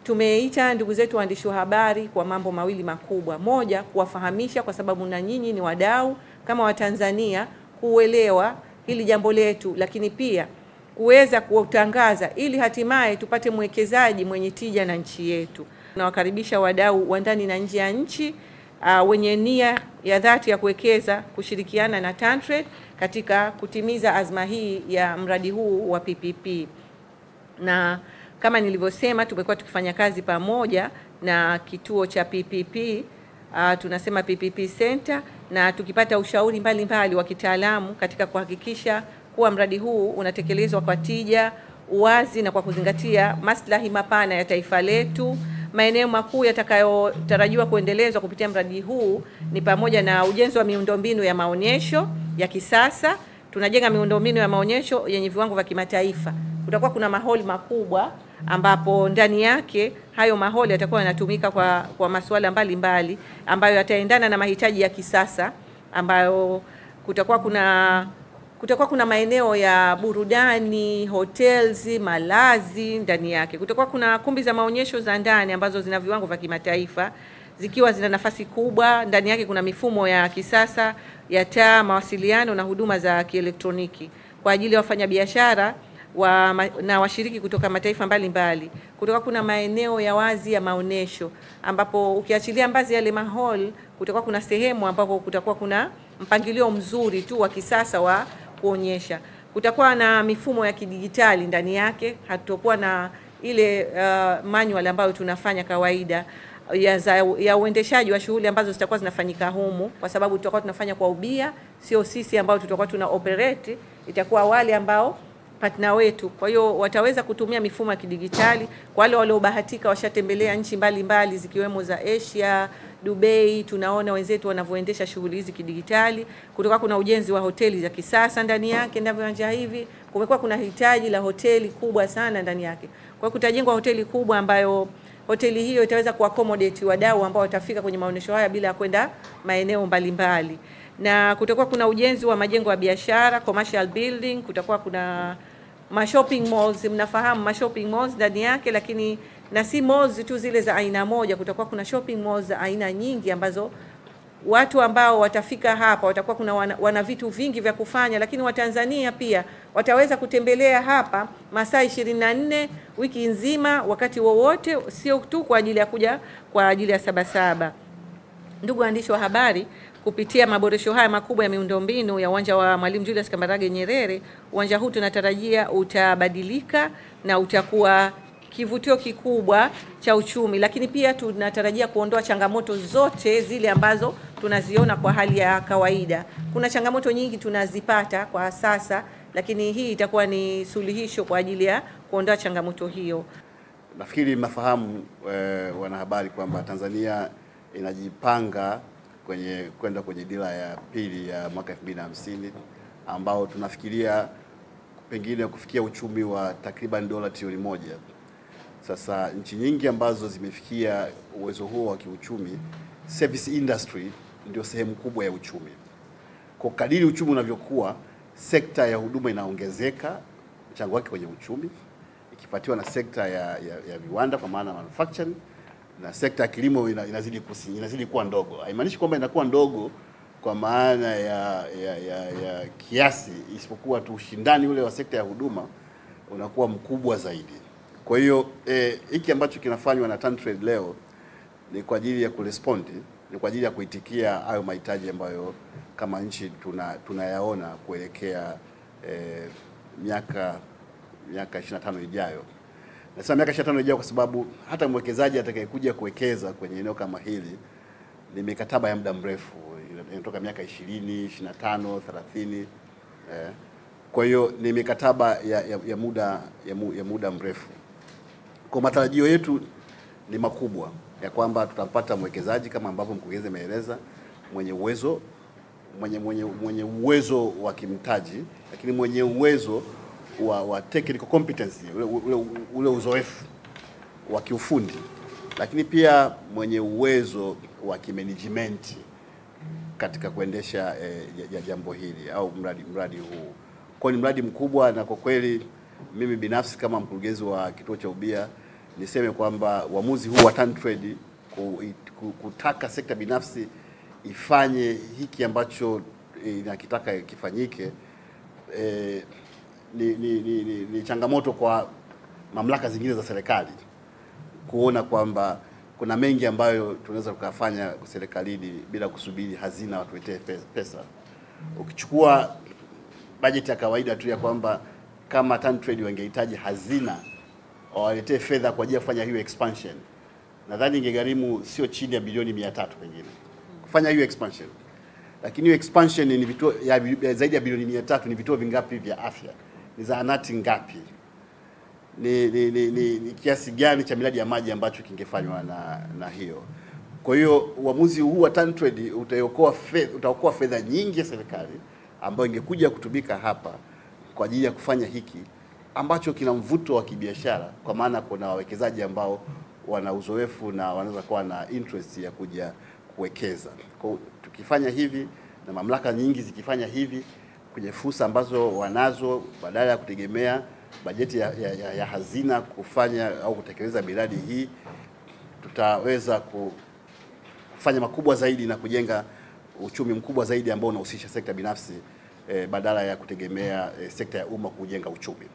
tumeita ndugu zetu waandishi wa habari kwa mambo mawili makubwa. Moja, kuwafahamisha kwa sababu na nyinyi ni wadau kama Watanzania kuelewa hili jambo letu, lakini pia kuweza kutangaza ili hatimaye tupate mwekezaji mwenye tija na nchi yetu. Nawakaribisha wadau wa ndani na nje ya nchi wenye nia ya dhati ya kuwekeza kushirikiana na TanTrade katika kutimiza azma hii ya mradi huu wa PPP. Na kama nilivyosema, tumekuwa tukifanya kazi pamoja na kituo cha PPP, tunasema PPP Center, na tukipata ushauri mbalimbali wa kitaalamu katika kuhakikisha kuwa mradi huu unatekelezwa kwa tija, uwazi na kwa kuzingatia maslahi mapana ya taifa letu. Maeneo makuu yatakayotarajiwa kuendelezwa kupitia mradi huu ni pamoja na ujenzi wa miundombinu ya maonyesho ya kisasa. Tunajenga miundombinu ya maonyesho yenye viwango vya kimataifa. Kutakuwa kuna maholi makubwa ambapo ndani yake hayo maholi yatakuwa yanatumika kwa masuala mbalimbali ambayo yataendana na mahitaji ya kisasa, ambayo kutakuwa kuna maeneo ya burudani, hotels, malazi ndani yake. Kutakuwa kuna kumbi za maonyesho za ndani ambazo zina viwango vya kimataifa, zikiwa zina nafasi kubwa. Ndani yake kuna mifumo ya kisasa ya taa, mawasiliano na huduma za kielektroniki kwa ajili ya wafanyabiashara na washiriki kutoka mataifa mbalimbali. Kutakuwa kuna maeneo ya wazi ya maonesho ambapo ukiachilia mbazi yale mahall, kutakuwa kuna sehemu ambapo kutakuwa kuna mpangilio mzuri tu wa kisasa wa kuonyesha. Kutakuwa na mifumo ya kidijitali ndani yake, hatakuwa na ile manual ambayo tunafanya kawaida ya uendeshaji wa shughuli ambazo zitakuwa zinafanyika humu, kwa sababu tutakuwa tunafanya kwa ubia, sio sisi ambao tutakuwa tuna operate, itakuwa wale ambao partner wetu. Kwa hiyo wataweza kutumia mifumo ya kidijitali. Kwa wale waliobahatika washatembelea nchi mbalimbali zikiwemo za Asia, Dubai, tunaona wenzetu wanavyoendesha shughuli hizi kidijitali. Kutoka kuna ujenzi wa hoteli za kisasa ndani yake, ndivyo viwanja hivi. Kumekuwa kuna hitaji la hoteli kubwa sana ndani yake. Kwa hiyo kutajengwa hoteli kubwa ambayo hoteli hiyo itaweza kuaccommodate wadau ambao watafika kwenye maonesho haya bila kwenda maeneo mbalimbali. Na kutakuwa kuna ujenzi wa majengo ya biashara, commercial building, kutakuwa kuna shopping malls, mnafahamu shopping malls ndani yake, lakini na si malls tu zile za aina moja, kutakuwa kuna shopping malls za aina nyingi ambazo watu ambao watafika hapa watakuwa kuna wana vitu vingi vya kufanya, lakini Watanzania pia wataweza kutembelea hapa masaa 24 wiki nzima wakati wowote, sio tu kwa ajili ya kuja kwa ajili ya Sabasaba. Ndugu waandishi wa habari, kupitia maboresho haya makubwa ya miundombinu ya uwanja wa Mwalimu Julius Kambarage Nyerere, uwanja huu tunatarajia utabadilika na utakuwa kivutio kikubwa cha uchumi, lakini pia tunatarajia kuondoa changamoto zote zile ambazo tunaziona kwa hali ya kawaida. Kuna changamoto nyingi tunazipata kwa sasa, lakini hii itakuwa ni suluhisho kwa ajili ya kuondoa changamoto hiyo. Nafikiri mnafahamu wanahabari kwamba Tanzania inajipanga kwenda kwenye dira ya pili ya mwaka 2050 ambao tunafikiria pengine kufikia uchumi wa takriban dola trilioni 1. Sasa nchi nyingi ambazo zimefikia uwezo huo wa kiuchumi, service industry ndio sehemu kubwa ya uchumi. Kwa kadiri uchumi unavyokuwa, sekta ya huduma inaongezeka mchango wake kwenye uchumi, ikifuatiwa na sekta ya viwanda kwa maana manufacturing, na sekta ya kilimo inazidi kuwa ndogo. Haimaanishi kwamba inakuwa ndogo kwa maana ya kiasi, isipokuwa tu ushindani ule wa sekta ya huduma unakuwa mkubwa zaidi. Kwa hiyo hiki ambacho kinafanywa na TanTrade leo ni kwa ajili ya kurespond, ni kwa ajili ya kuitikia hayo mahitaji ambayo kama nchi tunayaona kuelekea miaka 25 ijayo. Nasema miaka 25 ijayo kwa sababu hata mwekezaji atakayekuja kuwekeza kwenye eneo kama hili ni mikataba ya muda mrefu, inatoka miaka 20, 25, 30. Kwa hiyo ni mikataba ya muda mrefu. Kwa matarajio yetu ni makubwa ya kwamba tutapata mwekezaji kama ambavyo mkurugenzi ameeleza, mwenye uwezo wa kimtaji, lakini mwenye uwezo wa technical competence, ule uzoefu wa kiufundi, lakini pia mwenye uwezo wa kimanagement katika kuendesha jambo hili au mradi huu. Kwa ni mradi mkubwa, na kwa kweli mimi binafsi kama mkurugenzi wa kituo cha ubia niseme kwamba uamuzi huu wa TanTrade kutaka sekta binafsi ifanye hiki ambacho inakitaka kifanyike ni changamoto kwa mamlaka zingine za serikali kuona kwamba kuna mengi ambayo tunaweza tukafanya serikalini bila kusubiri hazina watuletee pesa. Ukichukua bajeti ya kawaida tu ya kwamba kama TanTrade wangehitaji hazina wawaletee fedha kwa ajili ya kufanya hiyo expansion, nadhani ingegharimu sio chini ya bilioni 300 pengine kufanya hiyo expansion. Lakini hiyo expansion ni vituo zaidi ya bilioni 300. Ni vituo vingapi vya afya? Ni zahanati ngapi? Ni kiasi gani cha miradi ya maji ambacho kingefanywa na hiyo? Kwa hiyo uamuzi huu wa TanTrade utaokoa fedha nyingi ya serikali ambayo ingekuja kutumika hapa kwa ajili ya kufanya hiki ambacho kina mvuto wa kibiashara, kwa maana kuna wawekezaji ambao wana uzoefu na wanaweza kuwa na interest ya kuja kuwekeza. Kwa tukifanya hivi na mamlaka nyingi zikifanya hivi kwenye fursa ambazo wanazo, badala ya kutegemea bajeti ya hazina kufanya au kutekeleza miradi hii, tutaweza kufanya makubwa zaidi na kujenga uchumi mkubwa zaidi ambao unahusisha sekta binafsi badala ya kutegemea sekta ya umma kujenga uchumi.